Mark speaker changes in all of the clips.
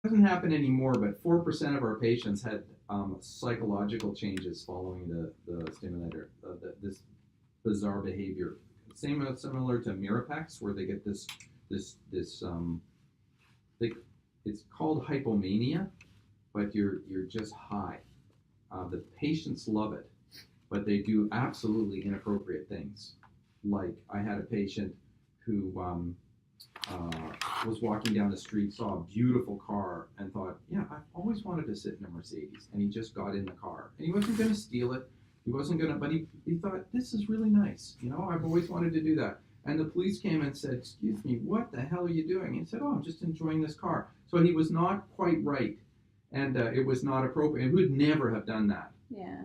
Speaker 1: doesn't happen anymore, but 4% of our patients had psychological changes following the stimulator, this bizarre behavior. Similar to Mirapex, where they get this they, it's called hypomania, but you're just high. The patients love it, but they do absolutely inappropriate things. Like I had a patient who was walking down the street, saw a beautiful car, and thought, yeah, I've always wanted to sit in a Mercedes. And he just got in the car. And he wasn't going to steal it. He wasn't going to, but he thought, this is really nice. You know, I've always wanted to do that. And the police came and said, excuse me, what the hell are you doing? And he said, oh, I'm just enjoying this car. So he was not quite right. And it was not appropriate. And we would never have done that.
Speaker 2: Yeah.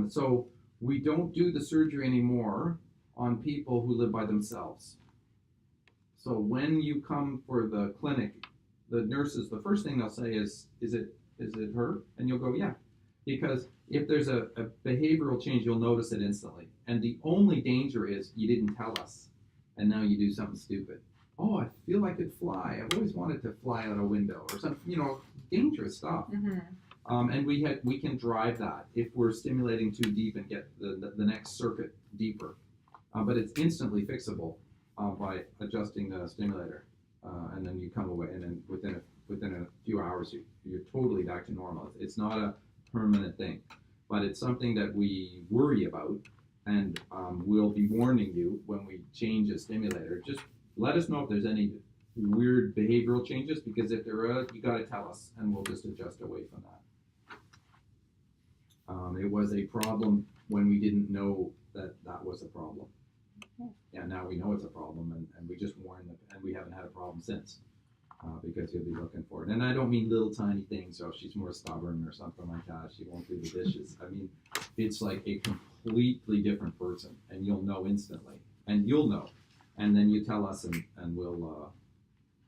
Speaker 1: So we don't do the surgery anymore on people who live by themselves. So when you come for the clinic, the nurses, the first thing they'll say is it her? And you'll go, yeah. Because if there's a behavioral change, you'll notice it instantly. And the only danger is you didn't tell us, and now you do something stupid. Oh, I feel I could fly. I've always wanted to fly out a window or something, you know, dangerous stuff.
Speaker 2: Mm-hmm.
Speaker 1: And we can drive that if we're stimulating too deep and get the next circuit deeper. But it's instantly fixable by adjusting the stimulator, and then you come away, and then within a few hours you're totally back to normal. It's not a permanent thing, but it's something that we worry about, and we'll be warning you when we change a stimulator. Just let us know if there's any weird behavioral changes, because if there are, you got to tell us, and we'll just adjust away from that. It was a problem when we didn't know that was a problem. Yeah, now we know it's a problem, and we just warn them, and we haven't had a problem since, because you'll be looking for it. And I don't mean little tiny things, so if she's more stubborn or something like that, she won't do the dishes. I mean, it's like a completely different person, and you'll know instantly, and you'll know, and then you tell us, and we'll.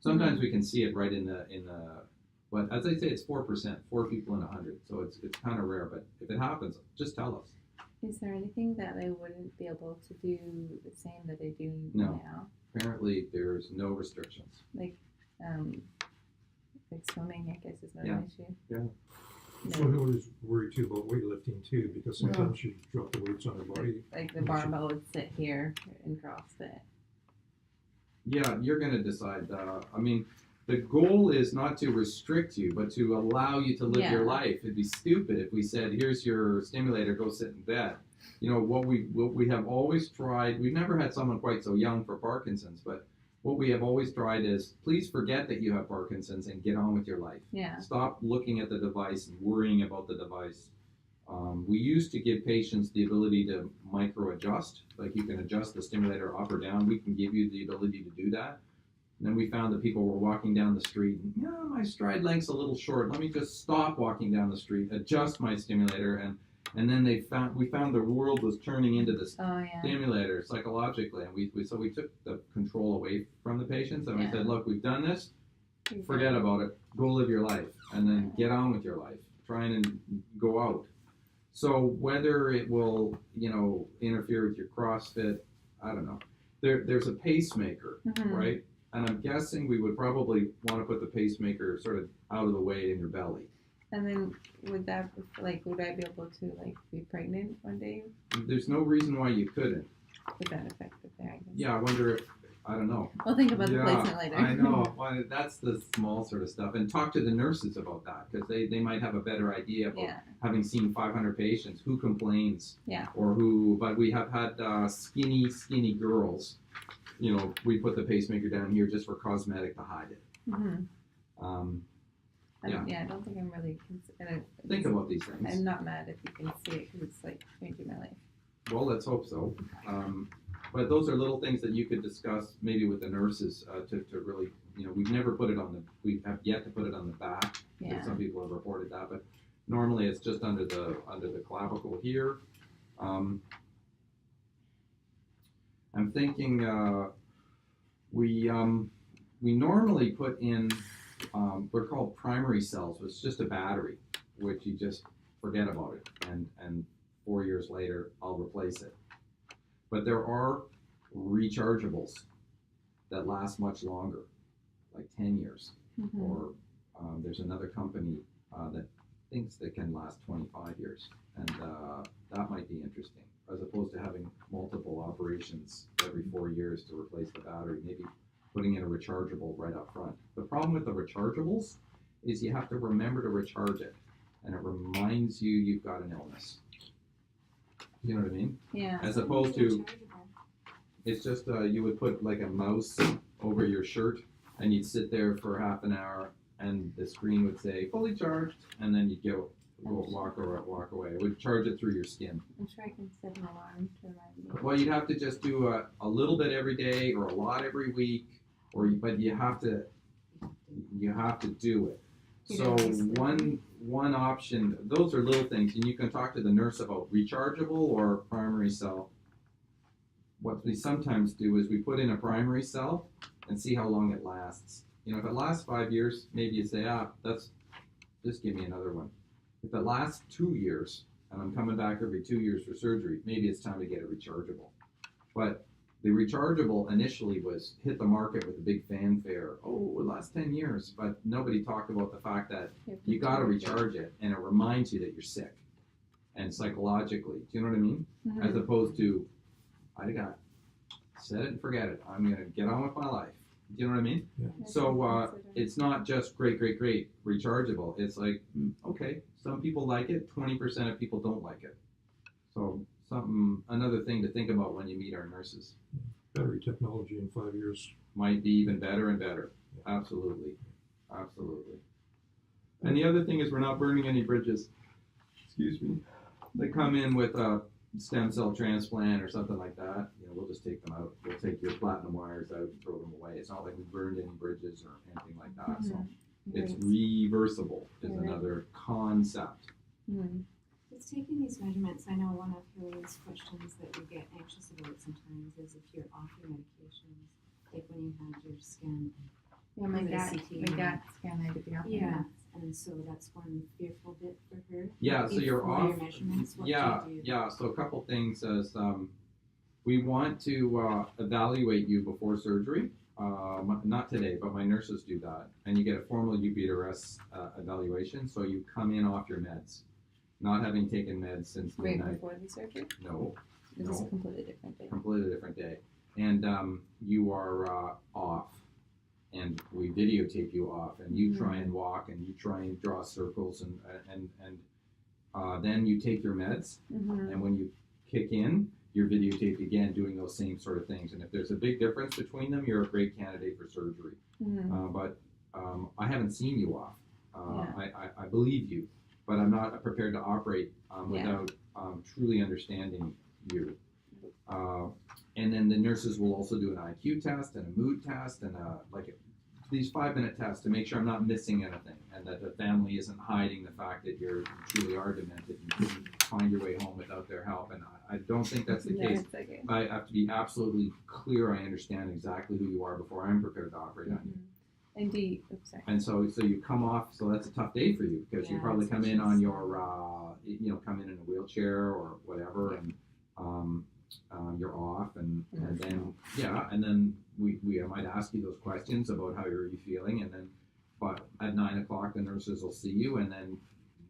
Speaker 1: Sometimes we can see it right in the. But as I say, it's 4%, 4 people in 100, so it's kind of rare. But if it happens, just tell us.
Speaker 2: Is there anything that they wouldn't be able to do the same that they do
Speaker 1: No.
Speaker 2: now?
Speaker 1: Apparently, there's no restrictions.
Speaker 2: Like swimming, I guess, is not
Speaker 1: Yeah.
Speaker 2: an issue.
Speaker 1: Yeah.
Speaker 3: So I always worry too about weightlifting too, because sometimes you drop the weights on her body.
Speaker 2: Like the barbell would sit here in CrossFit.
Speaker 1: Yeah, you're going to decide. I mean, the goal is not to restrict you, but to allow you to live your life. It'd be stupid if we said, here's your stimulator, go sit in bed. You know, what we have always tried, we've never had someone quite so young for Parkinson's, but what we have always tried is, please forget that you have Parkinson's and get on with your life.
Speaker 2: Yeah.
Speaker 1: Stop looking at the device and worrying about the device. We used to give patients the ability to micro-adjust, like you can adjust the stimulator up or down. We can give you the ability to do that. And then we found that people were walking down the street and, yeah, my stride length's a little short. Let me just stop walking down the street, adjust my stimulator, and then we found the world was turning into this stimulator psychologically, and we took the control away from the patients, and we said, look, we've done this, forget about it, go live your life, and then get on with your life, try and go out. So whether it will, you know, interfere with your CrossFit, I don't know. There's a pacemaker, right? And I'm guessing we would probably want to put the pacemaker sort of out of the way in your belly.
Speaker 2: And then would I be able to be pregnant one day?
Speaker 1: There's no reason why you couldn't.
Speaker 2: Would that affect it there, I guess?
Speaker 1: Yeah, I wonder if, I don't know.
Speaker 2: We'll think about the placement later.
Speaker 1: I know. Well, that's the small sort of stuff. And talk to the nurses about that, because they might have a better idea about having seen 500 patients, who complains, or who, but we have had skinny girls. You know, we put the pacemaker down here just for cosmetic to hide it.
Speaker 2: Mm-hmm. I don't think I'm really
Speaker 1: think about these things.
Speaker 2: I'm not mad if you can see it, because it's changing my life.
Speaker 1: Well, let's hope so. But those are little things that you could discuss maybe with the nurses to really, you know, we have yet to put it on the back.
Speaker 2: Yeah.
Speaker 1: Some people have reported that, but normally it's just under the clavicle here. I'm thinking we normally put in, they're called primary cells, which is just a battery, which you just forget about it, and 4 years later I'll replace it. But there are rechargeables that last much longer, like 10 years or There's another company that thinks they can last 25 years, and that might be interesting, as opposed to having multiple operations every 4 years to replace the battery, maybe putting in a rechargeable right up front. The problem with the rechargeables is you have to remember to recharge it, and it reminds you you've got an illness. You know what I mean?
Speaker 2: Yeah.
Speaker 1: As opposed to, it's just you would put like a mouse over your shirt, and you'd sit there for half an hour, and the screen would say fully charged, and then you'd walk away. It would charge it through your skin.
Speaker 2: I'm sure I can set an alarm to remind me.
Speaker 1: Well, you'd have to just do a little bit every day or a lot every week, but you have to do it. So one option, those are little things, and you can talk to the nurse about rechargeable or primary cell. What we sometimes do is we put in a primary cell and see how long it lasts. If it lasts 5 years, maybe you say, just give me another one. If it lasts 2 years, and I'm coming back every 2 years for surgery, maybe it's time to get a rechargeable. But the rechargeable initially hit the market with a big fanfare. Oh, it lasts 10 years, but nobody talked about the fact that you got to recharge it, and it reminds you that you're sick, and psychologically. Do you know what I mean?
Speaker 2: Mm-hmm.
Speaker 1: As opposed to, I got set it and forget it. I'm gonna get on with my life. Do you know what I mean?
Speaker 3: Yeah.
Speaker 1: So it's not just great rechargeable. It's like, okay, some people like it, 20% of people don't like it. So another thing to think about when you meet our nurses.
Speaker 3: Battery technology in 5 years
Speaker 1: might be even better and better.
Speaker 3: Yeah.
Speaker 1: Absolutely. And the other thing is we're not burning any bridges. Excuse me. They come in with a stem cell transplant or something like that. We'll just take them out. We'll take your platinum wires out and throw them away. It's not like we burned any bridges or anything like that.
Speaker 2: Mm-hmm.
Speaker 1: So it's reversible is another concept.
Speaker 2: Mm-hmm.
Speaker 4: Just taking these measurements, I know one of Helene's questions that we get anxious about sometimes is if you're off your medications, like when you had your scan.
Speaker 2: Yeah, my gut scan had to be off.
Speaker 4: Yeah, and so that's one fearful bit for her.
Speaker 1: Yeah, so you're off.
Speaker 4: Your measurements, what
Speaker 1: Yeah,
Speaker 4: do you do?
Speaker 1: yeah. So a couple things as we want to evaluate you before surgery. Not today, but my nurses do that, and you get a formal UBRS evaluation. So you come in off your meds, not having taken meds since midnight.
Speaker 2: Before the surgery?
Speaker 1: No.
Speaker 2: This is a completely different day.
Speaker 1: Completely different day, and you are off. And we videotape you off, and you try and walk, and you try and draw circles, and then you take your meds, and when you kick in, you're videotaped again doing those same sort of things. And if there's a big difference between them, you're a great candidate for surgery. But I haven't seen you off. I believe you, but I'm not prepared to operate without truly understanding you. And then the nurses will also do an IQ test and a mood test and these 5-minute tests to make sure I'm not missing anything and that the family isn't hiding the fact that you truly are demented and couldn't find your way home without their help. And I don't think that's the case.
Speaker 2: Okay.
Speaker 1: I have to be absolutely clear I understand exactly who you are before I'm prepared to operate on you. And so you come off, so that's a tough day for you because you probably come in on your, come in a wheelchair or whatever, and you're off, and then we might ask you those questions about how are you feeling, and then, but at 9 o'clock the nurses will see you, and then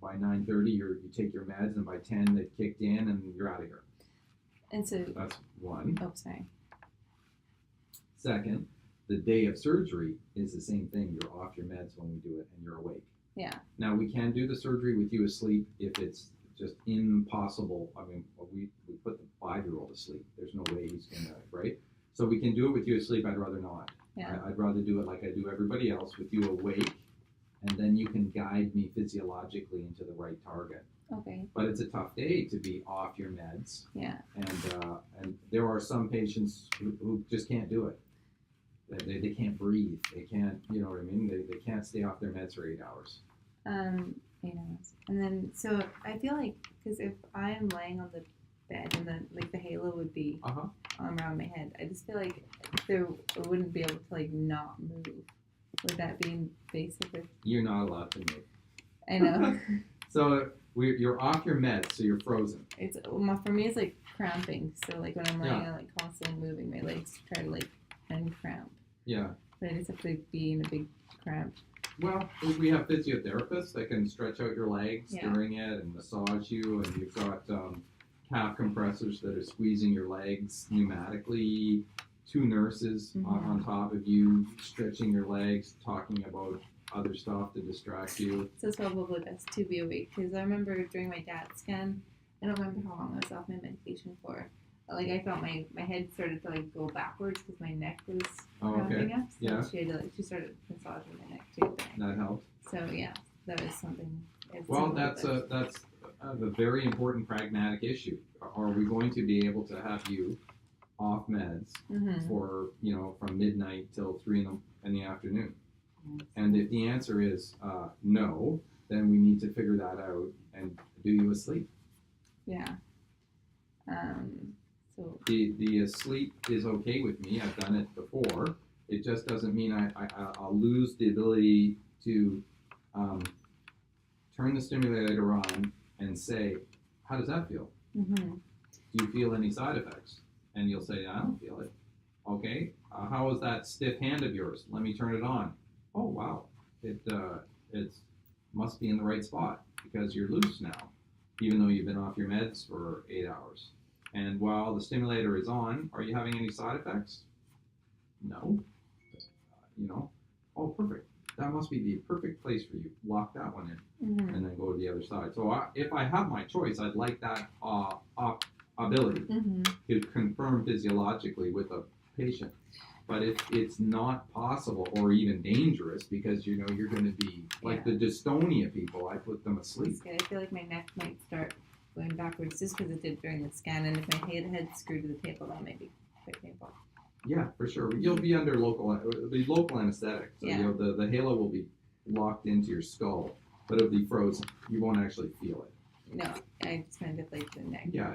Speaker 1: by 9:30 you take your meds, and by 10 they've kicked in, and you're out of here.
Speaker 2: And so
Speaker 1: that's one.
Speaker 2: Oh, sorry.
Speaker 1: Second, the day of surgery is the same thing. You're off your meds when we do it, and you're awake.
Speaker 2: Yeah.
Speaker 1: Now we can do the surgery with you asleep if it's just impossible. I mean, we put the 5-year-old asleep. There's no way he's gonna, right? So we can do it with you asleep. I'd rather not.
Speaker 2: Yeah.
Speaker 1: I'd rather do it like I do everybody else, with you awake, and then you can guide me physiologically into the right target.
Speaker 2: Okay.
Speaker 1: But it's a tough day to be off your meds.
Speaker 2: Yeah.
Speaker 1: And there are some patients who just can't do it. They can't breathe. They can't, you know what I mean? They can't stay off their meds for 8 hours.
Speaker 2: 8 hours. And then, so I feel like, because if I am laying on the bed and then like the halo would be around my head, I just feel like I wouldn't be able to not move. Would that be invasive?
Speaker 1: You're not allowed to move.
Speaker 2: I know.
Speaker 1: So you're off your meds, so you're frozen.
Speaker 2: For me it's like cramping. So like when I'm laying, I'm constantly moving. My legs try to uncramp.
Speaker 1: Yeah.
Speaker 2: But I just have to be in a big cramp.
Speaker 1: Well, we have physiotherapists that can stretch out your legs
Speaker 2: Yeah.
Speaker 1: during it and massage you, and you've got calf compressors that are squeezing your legs pneumatically. 2 nurses on top of you, stretching your legs, talking about other stuff to distract you.
Speaker 2: So it's probably best to be awake because I remember during my dad's scan, I don't remember how long I was off my medication for. Like I felt my head started to like go backwards because my neck was cramping up. So
Speaker 1: Yeah.
Speaker 2: she started massaging my neck too.
Speaker 1: That helps.
Speaker 2: So yeah, that was something.
Speaker 1: Well, that's a very important pragmatic issue. Are we going to be able to have you off meds for from midnight till 3 in the afternoon? And if the answer is no, then we need to figure that out and do you asleep.
Speaker 2: Yeah. So
Speaker 1: the sleep is okay with me. I've done it before. It just doesn't mean I'll lose the ability to turn the stimulator on and say, how does that feel? Do you feel any side effects? And you'll say, I don't feel it. Okay. How is that stiff hand of yours? Let me turn it on. Oh, wow. It must be in the right spot because you're loose now, even though you've been off your meds for 8 hours. And while the stimulator is on, are you having any side effects? No. Oh, perfect. That must be the perfect place for you. Lock that one in and then go to the other side. So if I have my choice, I'd like that ability to confirm physiologically with a patient. But if it's not possible or even dangerous because you're going to be like the dystonia people, I put them asleep.
Speaker 2: I feel like my neck might start going backwards just because it did during the scan, and if my head screwed to the table, that might be quite painful.
Speaker 1: Yeah, for sure. You'll be under local anesthetic. So the halo will be locked into your skull, but it'll be frozen. You won't actually feel it.
Speaker 2: No, I just kind of like the neck.
Speaker 1: Yeah.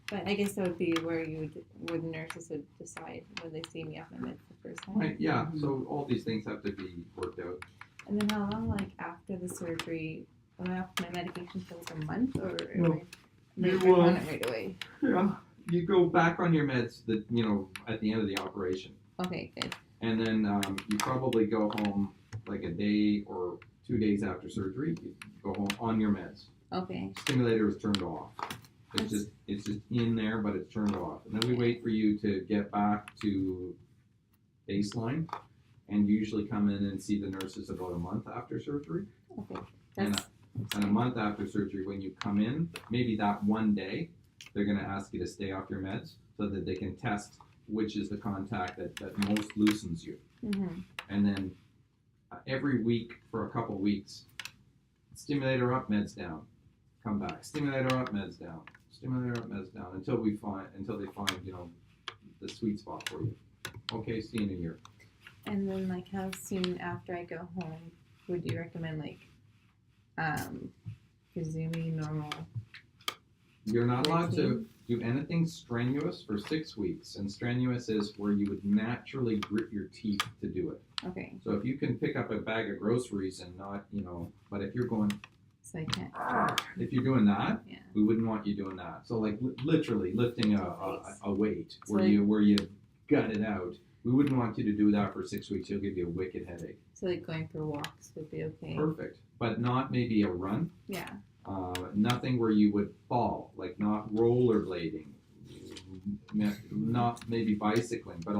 Speaker 2: But I guess that would be where the nurses would decide when they see me off my meds the first time.
Speaker 1: Right, yeah. So all these things have to be worked out.
Speaker 2: And then how long, like after the surgery, am I off my medication for like a month, or
Speaker 1: No.
Speaker 2: am I on it right away?
Speaker 1: Yeah. You go back on your meds at the end of the operation.
Speaker 2: Okay, good.
Speaker 1: And then you probably go home like a day or 2 days after surgery. You go home on your meds.
Speaker 2: Okay.
Speaker 1: Stimulator is turned off. It's just in there, but it's turned off. And then we wait for you to get back to baseline, and usually come in and see the nurses about a month after surgery.
Speaker 2: Okay.
Speaker 1: And a month after surgery, when you come in, maybe that one day, they're going to ask you to stay off your meds so that they can test which is the contact that most loosens you. And then every week for a couple weeks, stimulator up, meds down. Come back. Stimulator up, meds down. Stimulator up, meds down until they find the sweet spot for you. Okay, see you in a year.
Speaker 2: And then like how soon after I go home would you recommend resuming normal?
Speaker 1: You're not allowed to do anything strenuous for 6 weeks, and strenuous is where you would naturally grit your teeth to do it.
Speaker 2: Okay.
Speaker 1: So if you can pick up a bag of groceries and not, but if you're going,
Speaker 2: So I can't.
Speaker 1: if you're doing that,
Speaker 2: Yeah.
Speaker 1: we wouldn't want you doing that. So like literally lifting a weight
Speaker 2: So
Speaker 1: where you gut it out. We wouldn't want you to do that for 6 weeks. You'll give you a wicked headache.
Speaker 2: So like going for walks would be okay.
Speaker 1: Perfect, but not maybe a run.
Speaker 2: Yeah.
Speaker 1: Nothing where you would fall, like not rollerblading, not maybe bicycling, but